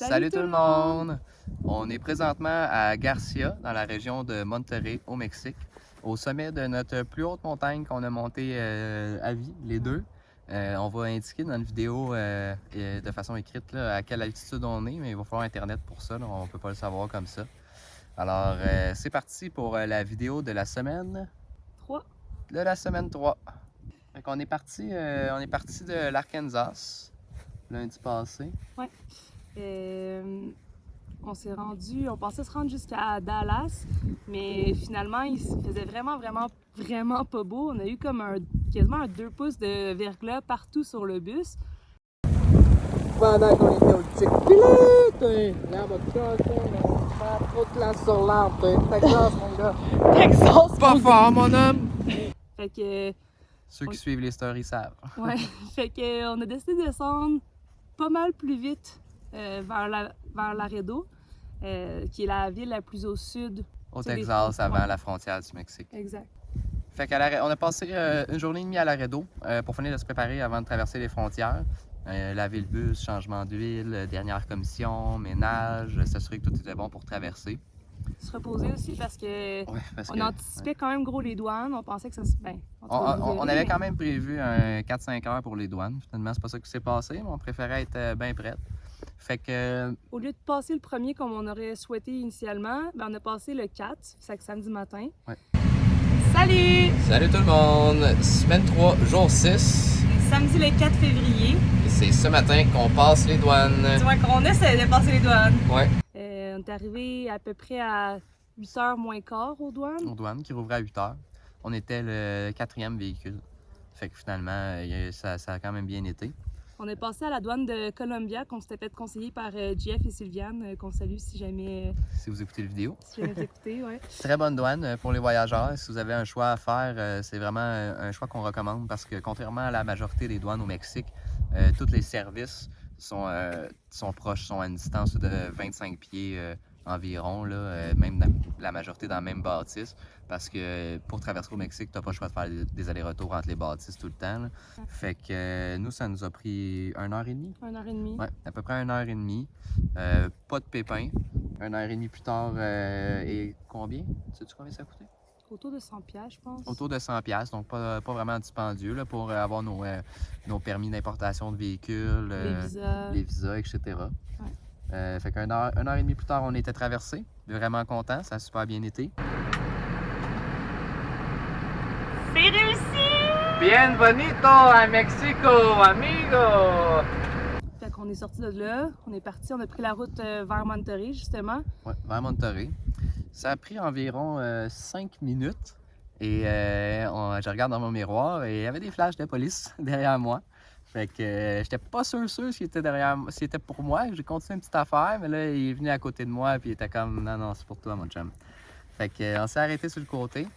Salut tout le monde! On est présentement à Garcia, dans la région de Monterrey, au Mexique, au sommet de notre plus haute montagne qu'on a montée à vie, les deux. On va indiquer dans la vidéo de façon écrite là, à quelle altitude on est, mais il va falloir Internet pour ça, là, on ne peut pas le savoir comme ça. Alors, c'est parti pour la vidéo de la semaine 3. De la semaine 3. Fait qu'on est parti de l'Arkansas lundi passé. Ouais. On pensait se rendre jusqu'à Dallas, mais finalement, il faisait vraiment pas beau. On a eu comme quasiment un 2 pouces de verglas partout sur le bus. Pendant qu'on était au Chick-fil-A, l'arbre de pas trop de classe sur l'arbre, Texas, mon gars. Texas! Pas fort, mon homme! Fait que, Ceux qui suivent les stories savent. ouais, fait que on a décidé de descendre pas mal plus vite vers Laredo, qui est la ville la plus au sud. Au Texas, avant ouais. la frontière du Mexique. Exact. Fait on a passé une journée et demie à Laredo pour finir de se préparer avant de traverser les frontières. Laver le bus, changement d'huile, dernière commission, ménage, s'assurer que tout était bon pour traverser. Se reposer aussi parce que on anticipait ouais. quand même gros les douanes. On pensait que ça se... On avait quand même prévu un 4-5 heures pour les douanes. Finalement, c'est pas ça qui s'est passé, mais on préférait être bien prête. Fait que... Au lieu de passer le premier comme on aurait souhaité initialement, on a passé le 4, c'est samedi matin. Ouais. Salut! Salut tout le monde! Semaine 3, jour 6. Samedi le 4 février. Et c'est ce matin qu'on passe les douanes. Tu vois qu'on essaie de passer les douanes. Ouais. On est arrivé à peu près à 8h moins quart aux douanes. Aux douanes, qui rouvraient à 8h. On était le 4e véhicule. Fait que finalement, ça a quand même bien été. On est passé à la douane de Columbia, qu'on s'était fait conseiller par Jeff et Sylviane, qu'on salue si jamais... Si vous écoutez la vidéo. Si jamais vous écoutez, ouais. Très bonne douane pour les voyageurs. Si vous avez un choix à faire, c'est vraiment un choix qu'on recommande parce que contrairement à la majorité des douanes au Mexique, tous les services sont proches, sont à une distance de 25 pieds environ, là, même la majorité dans la même bâtisse. Parce que pour traverser au Mexique, tu n'as pas le choix de faire des allers-retours entre les bâtisses tout le temps. Là. Fait que nous, ça nous a pris 1h30. 1h30. Ouais, à peu près 1h30. Pas de pépins. 1h30 plus tard, et combien? Sais-tu combien ça a coûté? Autour de 100$, je pense. Autour de 100$, donc pas vraiment dispendieux là, pour avoir nos permis d'importation de véhicules, les visas, etc. Ouais. Fait qu'une heure et demie plus tard, on était traversé. Vraiment content, ça a super bien été. C'est réussi! Bienvenido a Mexico, amigo! Fait qu'on est sorti de là, on est parti, on a pris la route vers Monterrey, justement. Oui, vers Monterrey. Ça a pris environ 5 minutes et je regarde dans mon miroir et il y avait des flashs de police derrière moi. Fait que j'étais pas sûr s'il était derrière moi, s'il était pour moi. J'ai continué une petite affaire, mais là, il est venu à côté de moi et il était comme non, c'est pour toi, mon chum. Fait que on s'est arrêté sur le côté.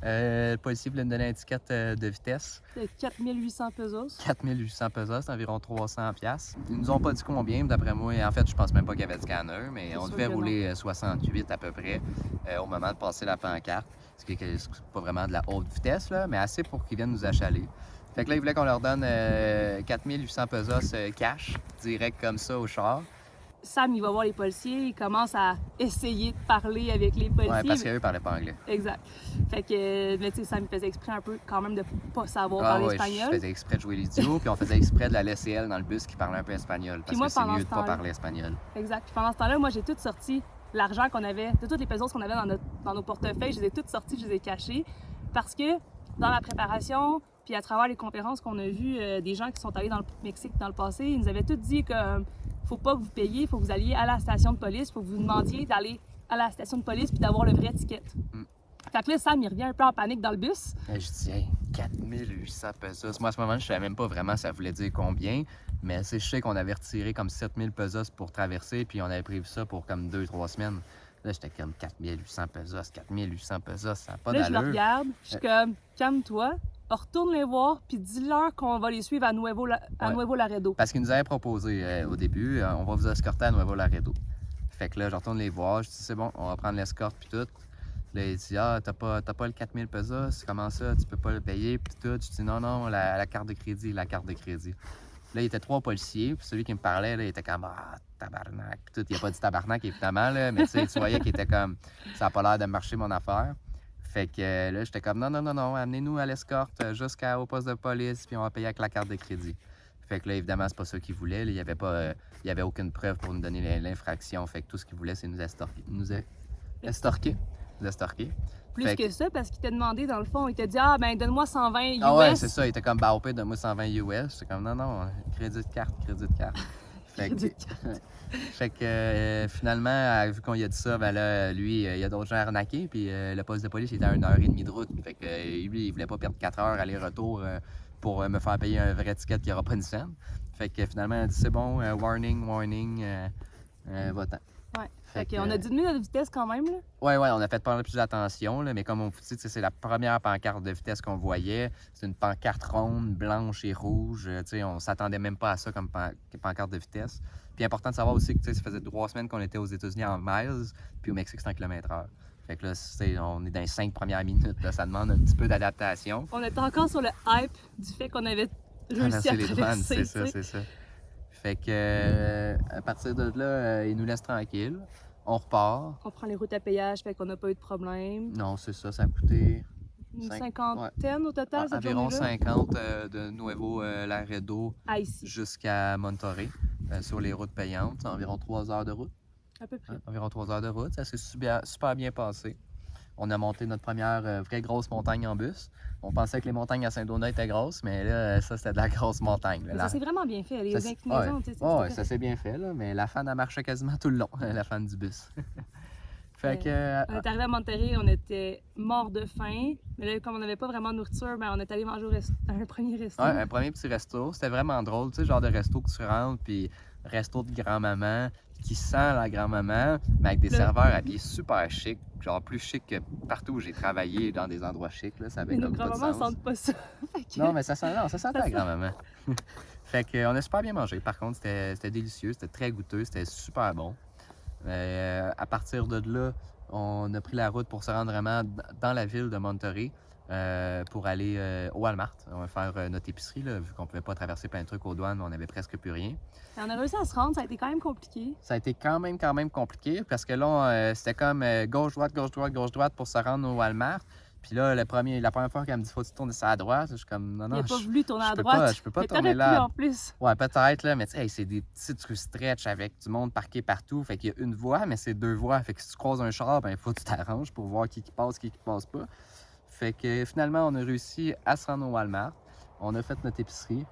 Le policier voulait me donner une étiquette de vitesse. De 4800 pesos. 4800 pesos, c'est environ 300$. Ils nous ont pas dit combien, d'après moi. En fait, je pense même pas qu'il y avait de scanner, mais on devait rouler 68 à peu près au moment de passer la pancarte. Ce qui n'est pas vraiment de la haute vitesse, là, mais assez pour qu'ils viennent nous achaler. Fait que là, ils voulaient qu'on leur donne 4800 pesos cash, direct comme ça au char. Sam, il va voir les policiers, il commence à essayer de parler avec les policiers. Ouais, parce qu'eux parlaient pas anglais. Exact. Fait que, mais tu sais, Sam, il faisait exprès un peu quand même de pas savoir parler espagnol. Je faisais exprès de jouer l'idiot, puis on faisait exprès de la laisser elle dans le bus qui parlait un peu espagnol, parce que c'est mieux de pas parler espagnol. Exact. Puis pendant ce temps-là, moi, j'ai tout sorti l'argent qu'on avait, de toutes les pesos qu'on avait dans nos portefeuilles, je les ai toutes sortis, je les ai cachés, parce que dans la préparation, puis à travers les conférences qu'on a vues des gens qui sont allés dans le Mexique dans le passé, ils nous avaient tous dit que faut pas que vous payiez, faut que vous alliez à la station de police, faut que vous demandiez d'aller à la station de police puis d'avoir le vrai ticket. Fait que là, Sam, il revient un peu en panique dans le bus. Je dis, hey, 4800 pesos. Moi, à ce moment, je savais même pas vraiment ça voulait dire combien, mais je sais qu'on avait retiré comme 7000 pesos pour traverser, puis on avait prévu ça pour comme 2-3 semaines. Là, j'étais comme 4800 pesos, 4800 pesos, ça n'a pas d'allure. Là, je le regarde, je suis comme, calme-toi. Retourne les voir, puis dis-leur qu'on va les suivre à Nuevo Laredo. Parce qu'ils nous avaient proposé au début, on va vous escorter à Nuevo Laredo. Fait que là, je retourne les voir, je dis c'est bon, on va prendre l'escorte, puis tout. Là, il dit t'as pas le 4000 pesos, comment ça, tu peux pas le payer, puis tout. Je dis non, la carte de crédit, la carte de crédit. Là, il y était 3 policiers, puis celui qui me parlait, là, il était comme tabarnak. puis tout. Il a pas dit tabarnak, évidemment, là, mais tu voyais qu'il était comme, ça n'a pas l'air de marcher mon affaire. Fait que là, j'étais comme, non, amenez-nous à l'escorte jusqu'au poste de police, puis on va payer avec la carte de crédit. Fait que là, évidemment, c'est pas ça qu'il voulait. Là. Il y avait aucune preuve pour nous donner l'infraction. Fait que tout ce qu'il voulait, c'est nous estorquer. Plus Fait que ça, parce qu'il t'a demandé, dans le fond, il t'a dit, ah, ben, donne-moi 120 US. Ah ouais, c'est ça. Il était comme, bah, au pire, donne-moi 120 US. J'étais comme, non, crédit de carte. Fait que, fait que finalement, vu qu'on y a dit ça, ben là, lui, il y a d'autres gens arnaqués, puis le poste de police il était à 1h30 de route. Fait que lui, il voulait pas perdre 4 heures aller-retour pour me faire payer un vrai ticket qui n'aura pas une scène. Fait que finalement, il a dit c'est bon, warning, va-t'en. Ouais. Fait qu'on a diminué notre vitesse quand même, là. Ouais, on a fait pas mal plus attention, là, mais comme on vous dit, c'est la première pancarte de vitesse qu'on voyait. C'est une pancarte ronde, blanche et rouge. On s'attendait même pas à ça comme pancarte de vitesse. Puis important de savoir aussi que ça faisait 3 semaines qu'on était aux États-Unis en miles, puis au Mexique, c'est en km/h. Fait que là, on est dans les 5 premières minutes. Là, ça demande un petit peu d'adaptation. On était encore sur le hype du fait qu'on avait réussi à les douanes, traverser. c'est ça. Fait que à partir de là, ils nous laissent tranquilles. On repart. On prend les routes à péage, fait qu'on n'a pas eu de problème. Non, c'est ça, ça a coûté... Une cinquantaine au total, cette environ journée-là? 50 de Nuevo Laredo jusqu'à Monterrey sur les routes payantes. Environ 3 heures de route. À peu près. Environ 3 heures de route. Ça s'est super bien passé. On a monté notre première vraie grosse montagne en bus. On pensait que les montagnes à Saint-Donat étaient grosses, mais là, ça, c'était de la grosse montagne. Là. Ça s'est vraiment bien fait. Les inclinaisons, tu sais, ça s'est bien fait, là, mais la fan, elle marchait quasiment tout le long, la fan du bus. Fait que... On est arrivé à Monterrey, on était mort de faim. Mais là, comme on n'avait pas vraiment de nourriture, ben, on est allé manger à un premier resto. Ouais, un premier petit resto. C'était vraiment drôle, tu sais, genre de resto que tu rentres, puis resto de grand-maman, qui sent la grand-maman, mais avec des serveurs habillés super chic, genre plus chic que partout où j'ai travaillé dans des endroits chics, là, ça avait mais comme nos pas de grand-mamans sens. sentent pas ça. Non, mais ça sentait la grand-maman. Fait qu'on a super bien mangé. Par contre, c'était délicieux, c'était très goûteux, c'était super bon. À partir de là, on a pris la route pour se rendre vraiment dans la ville de Monterey pour aller au Walmart. On va faire notre épicerie, là, vu qu'on ne pouvait pas traverser plein de trucs aux douanes, on n'avait presque plus rien. On a réussi à se rendre, ça a été quand même compliqué. Ça a été quand même compliqué parce que là, c'était comme gauche-droite pour se rendre au Walmart. Puis là, la première fois qu'elle me dit faut que tu tournes ça à droite, je suis comme non, il n'a pas voulu tourner à droite. Je peux pas tourner là. Pu, en plus. Ouais, peut-être, là, mais tu sais, c'est des petites rues stretch avec du monde parqué partout. Fait qu'il y a une voie, mais c'est 2 voies. Fait que si tu croises un char, ben il faut que tu t'arranges pour voir qui passe pas. Fait que finalement, on a réussi à se rendre au Walmart. On a fait notre épicerie.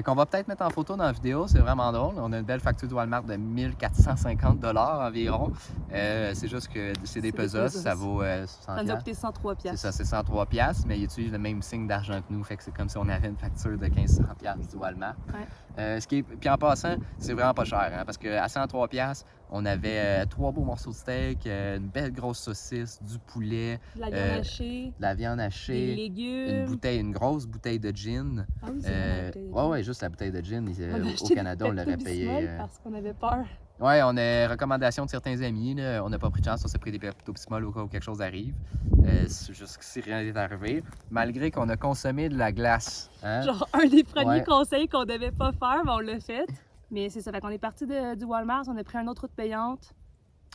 Qu'on va peut-être mettre en photo dans la vidéo, c'est vraiment drôle. On a une belle facture de Walmart de 1450 $ environ. C'est juste que c'est des pesos, ça vaut 100$. Ça nous a coûté 103$. C'est ça, c'est 103$, mais ils utilisent le même signe d'argent que nous, fait que c'est comme si on avait une facture de 1500$ du Walmart. Ouais. Puis en passant, c'est vraiment pas cher, hein, parce qu'à 103$, on avait 3 beaux morceaux de steak, une belle grosse saucisse, du poulet, de la viande hachée, des légumes, une grosse bouteille de gin. Ah oui, c'est ouais, juste la bouteille de gin. Au Canada, on l'aurait payé. Parce qu'on avait peur. Ouais, on a recommandation de certains amis. Là. On n'a pas pris de chance, on s'est pris des Pepto-Bismol au cas où quelque chose arrive. Jusqu'ici, rien n'est arrivé. Malgré qu'on a consommé de la glace. Hein? Genre, un des premiers conseils qu'on devait pas faire, mais on l'a fait. Mais c'est ça, fait qu'on est parti du Walmart, on a pris une autre route payante.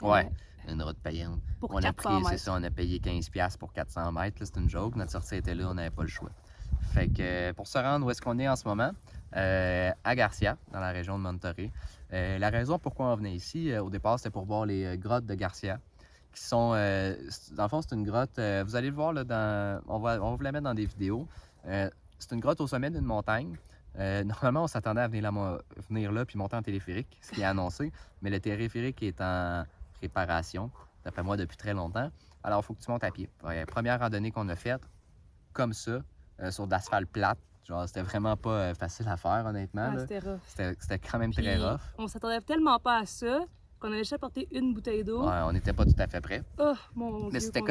Ouais, une route payante. Pour on 400 mètres. C'est ça, on a payé 15$ pour 400 mètres. C'est une joke. Notre sortie était là, on n'avait pas le choix. Fait que pour se rendre où est-ce qu'on est en ce moment, à Garcia, dans la région de Monterey. La raison pourquoi on venait ici, au départ, c'était pour voir les grottes de Garcia, qui sont, dans le fond, c'est une grotte, vous allez le voir, là, on va vous la mettre dans des vidéos. C'est une grotte au sommet d'une montagne. Normalement, on s'attendait à venir là puis monter en téléphérique, ce qui est annoncé, mais le téléphérique est en réparation, d'après moi, depuis très longtemps. Alors, il faut que tu montes à pied. Première randonnée qu'on a faite, comme ça, sur de l'asphalte plate. Genre, c'était vraiment pas facile à faire, honnêtement. Ouais, c'était rough. C'était quand même très rough. On s'attendait tellement pas à ça qu'on avait juste apporté une bouteille d'eau. Ouais, on n'était pas tout à fait prêts. Oh, mon Dieu. Mais c'était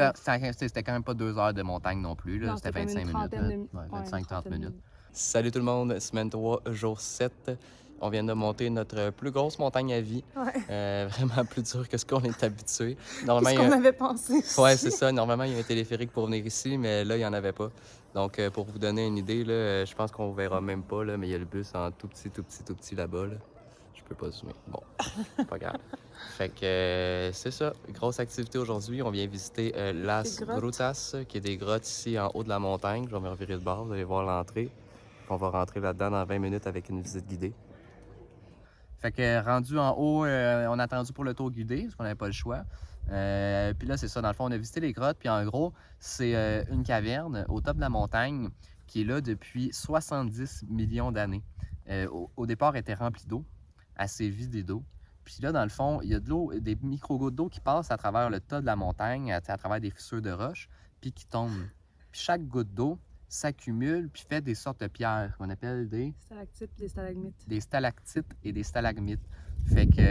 quand même pas 2 heures de montagne non plus. C'était 25 minutes. 25-30 minutes. Salut tout le monde, semaine 3, jour 7. On vient de monter notre plus grosse montagne à vie. Ouais. Vraiment plus dur que ce qu'on est habitué. Normalement, ce qu'on avait pensé. Ouais, c'est ça. Normalement, il y a un téléphérique pour venir ici, mais là, il n'y en avait pas. Donc, pour vous donner une idée, là, je pense qu'on verra même pas, là, mais il y a le bus en tout petit là-bas. Là. Je peux pas zoomer. Bon, pas grave. Fait que c'est ça, grosse activité aujourd'hui. On vient visiter Las Des grottes. Grutas, qui est des grottes ici en haut de la montagne. Je vais me revirer de bord, vous allez voir l'entrée. On va rentrer là-dedans dans 20 minutes avec une visite guidée. Fait que rendu en haut, on a attendu pour le tour guidé, parce qu'on n'avait pas le choix. Puis là, c'est ça, dans le fond, on a visité les grottes. Puis en gros, c'est une caverne au top de la montagne qui est là depuis 70 millions d'années. Au départ, elle était remplie d'eau, assez vidée d'eau. Puis là, dans le fond, il y a de l'eau, des micro-gouttes d'eau qui passent à travers le tas de la montagne, à travers des fissures de roches, puis qui tombent. Puis chaque goutte d'eau s'accumule, puis fait des sortes de pierres qu'on appelle des Stalactites et des stalagmites. des stalactites et des stalagmites. Fait que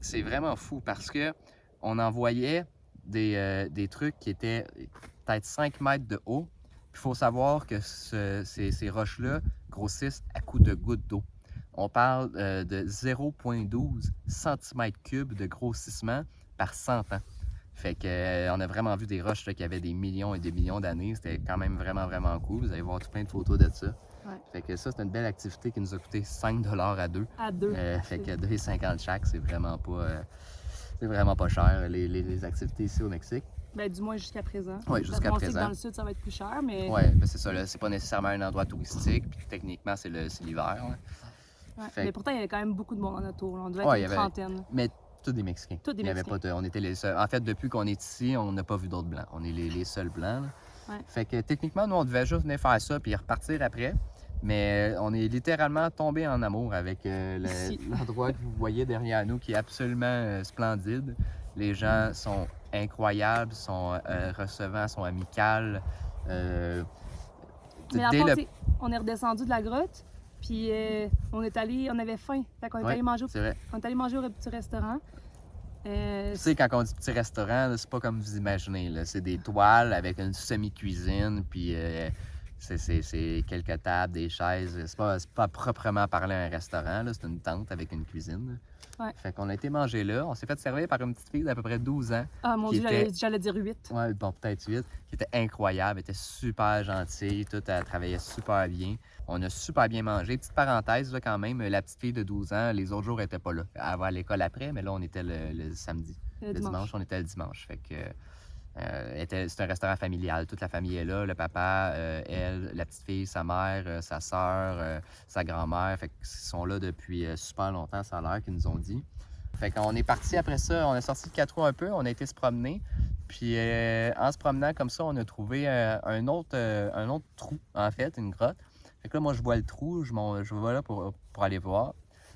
c'est vraiment fou parce que on en voyait des trucs qui étaient peut-être 5 mètres de haut. Il faut savoir que ces roches-là grossissent à coups de gouttes d'eau. On parle de 0,12 cm3 de grossissement par 100 ans. Fait que on a vraiment vu des roches là, qui avaient des millions et des millions d'années. C'était quand même vraiment cool. Vous allez voir tout plein de photos de ça. Ouais. Fait que ça, c'est une belle activité qui nous a coûté 5 à deux. À deux. Fait que 2,50 chaque, c'est vraiment pas cher, les activités ici au Mexique. Ben, du moins jusqu'à présent. Oui, jusqu'à On sait que présent. dans le sud, ça va être plus cher, mais. Oui, ben c'est ça, là, c'est pas nécessairement un endroit touristique, puis techniquement, c'est l'hiver. Là. Ouais. Fait Mais pourtant, il y avait quand même beaucoup de monde en autour. On devait Ouais, être il y une avait- trentaine. Mais tous des Mexicains. Tous des Il y avait Mexicains. pas on était les seuls. En fait, depuis qu'on est ici, on n'a pas vu d'autres blancs. On est les seuls blancs. Là. Ouais. Fait que techniquement, nous, on devait juste venir faire ça puis repartir après. Mais on est littéralement tombé en amour avec Ici. l'endroit que vous voyez derrière nous qui est absolument splendide. Les gens sont incroyables, sont recevants, sont amicales. Mais en dès fait, le- tu sais, on est redescendu de la grotte, puis on avait faim. Fait qu'on est Ouais, allé manger c'est vrai. on est allé manger au petit restaurant. Tu sais, quand on dit petit restaurant, là, c'est pas comme vous imaginez. Là. C'est des toiles avec une semi-cuisine, puis c'est quelques tables, des chaises. C'est pas proprement parler un restaurant, là. C'est une tente avec une cuisine. Ouais. Fait qu'on a été manger là. On s'est fait servir par une petite fille d'à peu près 12 ans. Ah mon qui Dieu, était- j'allais dire 8. Ouais, bon, peut-être 8. Qui était incroyable, était super gentille, tout, elle travaillait super bien. On a super bien mangé. Petite parenthèse, là, quand même, la petite fille de 12 ans, les autres jours, elle était pas là. Elle va à l'école après, mais là, on était le samedi. Le dimanche, on était le dimanche. Fait que c'est un restaurant familial. Toute la famille est là. Le papa, elle, la petite fille, sa mère, sa soeur, sa grand-mère. Fait qu'ils sont là depuis super longtemps, ça a l'air qu'ils nous ont dit. Fait qu'on est parti après ça, on est sorti de 4 roues un peu, on a été se promener. Puis en se promenant comme ça, on a trouvé un autre trou, en fait, une grotte. Fait que là, moi, je vois le trou, je vais là pour aller voir.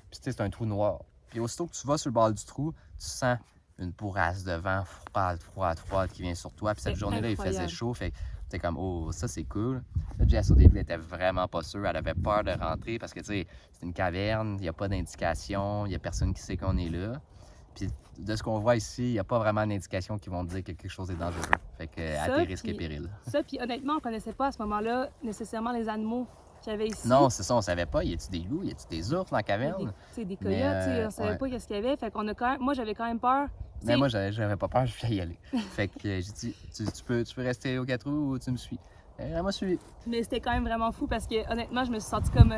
Puis tu sais, c'est un trou noir. Puis aussitôt que tu vas sur le bord du trou, tu sens une bourrasse de vent froide qui vient sur toi. Puis cette C'est journée-là, il faisait incroyable. chaud. Fait que t'es comme, oh, ça c'est cool. Là, Jess, au début, elle était vraiment pas sûre. Elle avait peur de rentrer parce que, tu sais, c'est une caverne, il n'y a pas d'indication, il n'y a personne qui sait qu'on est là. Puis de ce qu'on voit ici, il n'y a pas vraiment d'indication qui vont dire que quelque chose est dangereux. Fait que à Ça, tes risques et puis- périls. Ça, puis honnêtement, on connaissait pas à ce moment-là nécessairement les animaux qu'il y avait ici. Non, c'est ça, on savait pas. Y a-tu des loups, y a-tu des ours dans la Il y a caverne? des, tu sais, des Mais, coyotes, tu sais, on savait ouais. pas qu'est-ce qu'il y avait. Fait qu'on a quand même, moi, j'avais quand même peur. Tu Mais sais, moi, j'avais pas peur, je voulais y aller. Fait que j'ai dit, tu peux rester aux 4 roues ou tu me suis? Elle m'a suivi. Mais c'était quand même vraiment fou parce que honnêtement, je me suis sentie comme.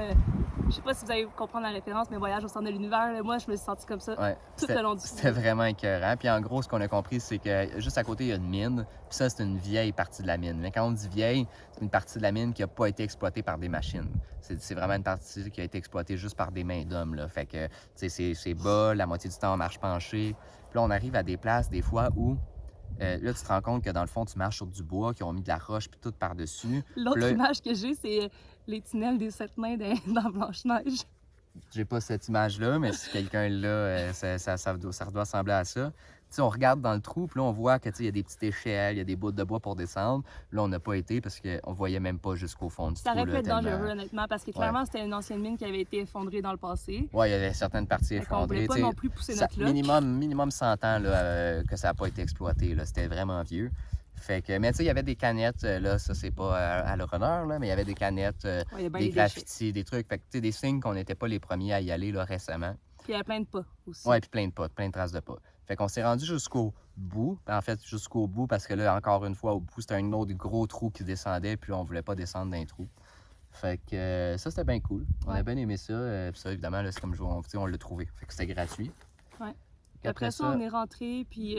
Je sais pas si vous allez comprendre la référence, mais Voyage au centre de l'univers, là, moi, je me suis sentie comme ça Ouais, tout le long du c'était vraiment écœurant. Puis en gros, ce qu'on a compris, c'est que juste à côté, il y a une mine. Puis ça, c'est une vieille partie de la mine. Mais quand on dit vieille, c'est une partie de la mine qui n'a pas été exploitée par des machines. C'est vraiment une partie qui a été exploitée juste par des mains d'hommes. Là. Fait que, tu sais, c'est bas, la moitié du temps, on marche penché. Puis là, on arrive à des places, des fois, où là, tu te rends compte que dans le fond, tu marches sur du bois, qui ont mis de la roche, puis tout par-dessus. L'autre Là- image que j'ai, c'est les tunnels des 7 nains dans Blanche-Neige. J'ai pas cette image-là, mais si quelqu'un l'a, ça doit ressembler à ça. Tu sais, on regarde dans le trou, puis là, on voit que, tu sais, il y a des petites échelles, il y a des bouts de bois pour descendre. Là, on n'a pas été parce qu'on voyait même pas jusqu'au fond du Ça trou. aurait pu là, être tellement- dangereux, honnêtement, parce que clairement, c'était une ancienne mine qui avait été effondrée dans le passé. Ouais, il y avait certaines parties Fait qu'on voulait effondrées. pas tu sais, non plus pousser ça- notre luck. minimum 100 ans là, que ça n'a pas été exploité. Là. C'était vraiment vieux. Fait que, mais tu sais, il y avait des canettes, là, ça c'est pas à leur honneur, là, mais il y avait des canettes, Ouais, il y a bien des des déchets. graffitis, des trucs. Fait que, tu sais, des signes qu'on n'était pas les premiers à y aller là, récemment. Puis il y avait plein de pas aussi. Ouais, puis plein de pas, plein de traces de pas. Fait qu'on s'est rendu jusqu'au bout. En fait, jusqu'au bout, parce que là, encore une fois, au bout, c'était un autre gros trou qui descendait, puis on voulait pas descendre d'un trou. Fait que ça, c'était bien cool. On a Ouais. bien aimé ça. Puis ça, évidemment, là, c'est comme on l'a trouvé. Fait que c'était gratuit. Ouais. Après ça, on est rentré, puis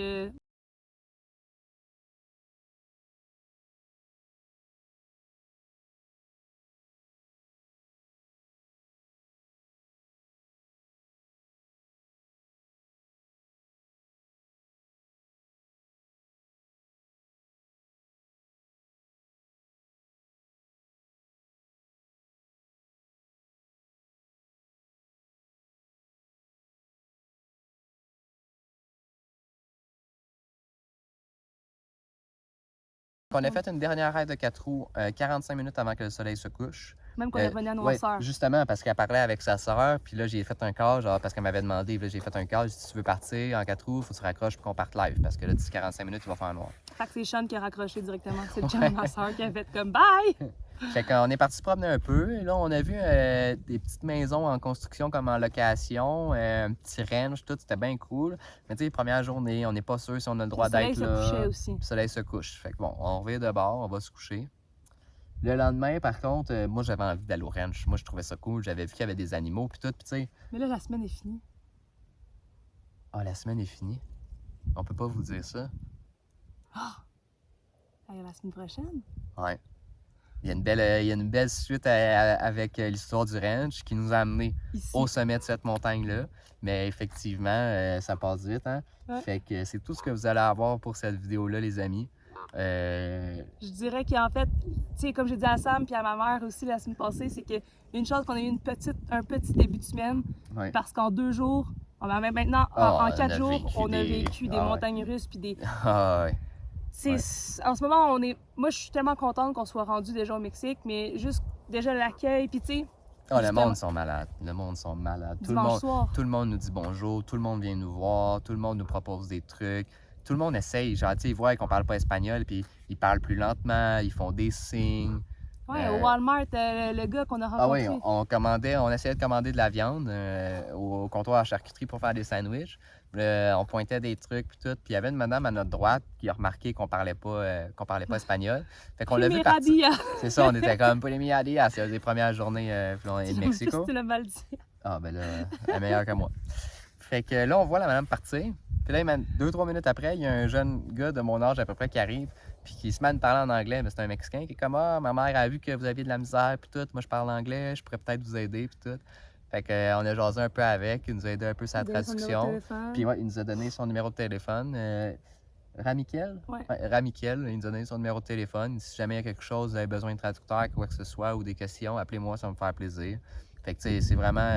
On a fait une dernière raide de 4 roues 45 minutes avant que le soleil se couche. même qu'on est revenu à nos Ouais, sœurs. justement, parce qu'elle parlait avec sa sœur, puis là, j'ai fait un call, genre, parce qu'elle m'avait demandé, puis là, j'ai fait un call, si tu veux partir en 4 roues, il faut que tu raccroches pour qu'on parte live, parce que là, d'ici 45 minutes, il va faire noir. Fait que c'est Sean qui a raccroché directement. C'est le chum de ma sœur qui a fait comme bye! Fait qu'on est parti se promener un peu, et là, on a vu des petites maisons en construction comme en location, un petit ranch, tout, c'était bien cool. Mais tu sais, première journée, on n'est pas sûr si on a le droit d'être là. Le soleil se couchait aussi. Le soleil se couche. Fait que bon, on revient de bord, on va se coucher. Le lendemain, par contre, moi, j'avais envie d'aller au ranch. Moi, je trouvais ça cool. J'avais vu qu'il y avait des animaux, puis tout, puis tu sais. Mais là, la semaine est finie. Ah, la semaine est finie. On peut pas vous dire ça. À la semaine prochaine. Ouais. Il y a une belle suite avec l'histoire du ranch qui nous a amenés Ici. au sommet de cette montagne-là. Mais effectivement, ça passe vite, hein? Ouais. Fait que c'est tout ce que vous allez avoir pour cette vidéo-là, les amis. Je dirais qu'en fait, tu sais, comme j'ai dit à Sam puis à ma mère aussi la semaine passée, c'est que une chance qu'on ait eu un petit début de semaine, Ouais. parce qu'en 2 jours, maintenant, Ah, en 4 on a jours, vécu on a des- vécu des ah ouais. montagnes russes puis des... Ah ouais. En ce moment, moi, je suis tellement contente qu'on soit rendu déjà au Mexique, mais juste déjà l'accueil, puis tu sais, Ah, le justement, monde sont malades. Le monde sont malades. dimanche soir. Tout le monde nous dit bonjour, tout le monde vient nous voir, tout le monde nous propose des trucs. Tout le monde essaye. Genre, tu sais, ils voient qu'on parle pas espagnol, puis ils parlent plus lentement, ils font des signes. Ouais, au Walmart, le gars qu'on a Ah oui, rencontré. on essayait de commander de la viande au comptoir à charcuterie pour faire des sandwichs. On pointait des trucs puis tout. Puis il y avait une madame à notre droite qui a remarqué qu'on parlait pas espagnol. Fait qu'on l'a vu partir. Primeira dia. C'est ça, on était comme Polémia Dia, c'est les premières journées au Mexico. Tu l'as mal dit. Ah ben là, elle est meilleure que moi. Fait que là, on voit la madame partir. Puis là, 2-3 minutes après, il y a un jeune gars de mon âge à peu près qui arrive, puis qui se met à me parler en anglais. Mais c'est un Mexicain qui est comme ah, ma mère a vu que vous aviez de la misère, puis tout. Moi, je parle anglais, je pourrais peut-être vous aider, puis tout. Fait que, on a jasé un peu avec, il nous a aidé un peu sa traduction. Puis ouais, il nous a donné son numéro de téléphone. Ramiquel? Ouais. Ramiquel, il nous a donné son numéro de téléphone. Si jamais il y a quelque chose, vous avez besoin de traducteur, quoi que ce soit, ou des questions, appelez-moi, ça va me faire plaisir. Fait que, tu sais, c'est vraiment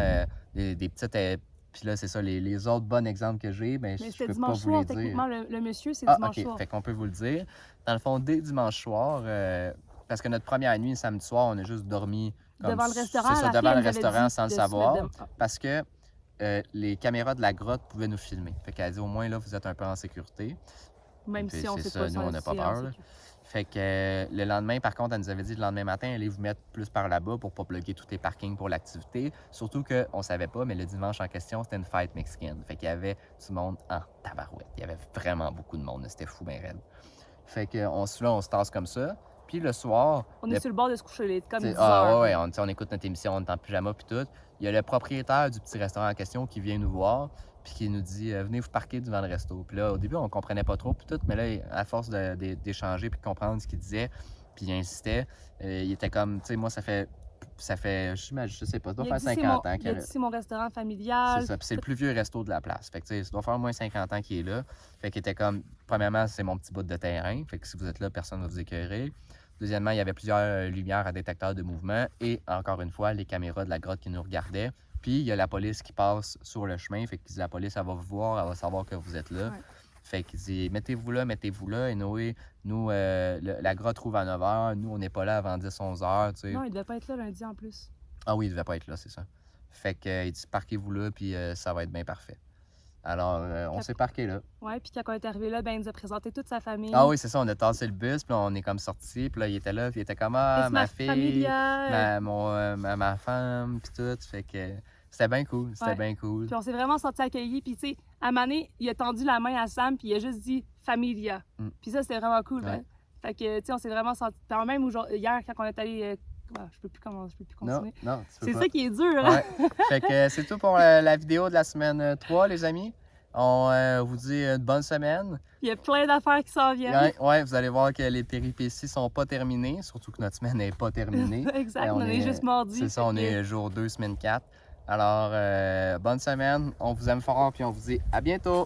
des petites. Puis là, c'est ça, les autres bons exemples que j'ai, ben, Mais je c'était peux pas dimanche vous les soir, dire. techniquement, le monsieur, c'est Ah, dimanche ok, soir. fait qu'on peut vous le dire. Dans le fond, dès dimanche soir, parce que notre première nuit, samedi soir, on a juste dormi comme Devant le restaurant, c'est ça, la fille, devant le elle nous avait restaurant dit sans le de se savoir, mettre de- parce que les caméras de la grotte pouvaient nous filmer. Fait qu'elle a dit au moins là, vous êtes un peu en sécurité. Même Puis si on c'est sait ça, pas nous, on n'a pas c'est en peur, là. sécurité. Fait que le lendemain, par contre, elle nous avait dit le lendemain matin, allez vous mettre plus par là-bas pour pas bloquer tous les parkings pour l'activité. Surtout qu'on savait pas, mais le dimanche en question, c'était une fête mexicaine. Fait qu'il y avait du monde en tabarouette. Il y avait vraiment beaucoup de monde. C'était fou, ben raide. Fait que on se tasse comme ça. Puis le soir... On est sur le bord de se coucher, il est comme 10 Ah heures. ouais, on écoute notre émission, on est en pyjama puis tout. Il y a le propriétaire du petit restaurant en question qui vient nous voir puis qui nous dit venez vous parquer devant le resto. Puis là, au début, on comprenait pas trop puis tout, mais là, à force d'échanger puis de comprendre ce qu'il disait, puis il insistait, il était comme, tu sais, moi, ça fait je sais pas, ça doit Il a faire dit, 50 ans il a dit c'est mon restaurant familial. c'est ça. Puis c'est le plus vieux resto de la place. Fait que, tu sais, ça doit faire au moins 50 ans qu'il est là. Fait qu'il était comme, premièrement, c'est mon petit bout de terrain. Fait que si vous êtes là, personne ne va vous écœurer. Deuxièmement, il y avait plusieurs lumières à détecteur de mouvement. Et encore une fois, les caméras de la grotte qui nous regardaient. Puis il y a la police qui passe sur le chemin. Fait que la police, elle va vous voir, elle va savoir que vous êtes là. Ouais. Fait qu'il dit, mettez-vous là. Et Noé, nous, la grotte rouvre à 9 h. Nous, on n'est pas là avant 10-11 h. Tu sais. Non, il devait pas être là lundi en plus. Ah oui, il devait pas être là, c'est ça. Fait qu'il dit parquez-vous là, puis ça va être bien parfait. Alors, on s'est parqué là. Ouais, puis quand on est arrivé là, ben, il nous a présenté toute sa famille. Ah oui, c'est ça, on a tassé le bus, puis là, on est comme sorti, puis là, il était là, puis il était comme ah, C'est ma fille, familiale. ma femme, puis tout. Fait que c'était bien cool, c'était Ouais. bien cool. Puis on s'est vraiment senti accueillis. Puis tu sais, à Mané, il a tendu la main à Sam, puis il a juste dit familia. Mm. Puis ça, c'était vraiment cool. Ouais. Ben. Fait que, tu sais, on s'est vraiment senti. Puis même hier, quand on est allé. Je peux plus continuer. Non, tu peux C'est pas. ça qui est dur, hein? Ouais. Fait que c'est tout pour la vidéo de la semaine 3, les amis. On vous dit une bonne semaine. Il y a plein d'affaires qui s'en viennent. Ouais, vous allez voir que les péripéties sont pas terminées, surtout que notre semaine n'est pas terminée. Exact, on est juste mardi. C'est ça, on est jour 2, semaine 4. Alors, bonne semaine, on vous aime fort, puis on vous dit à bientôt!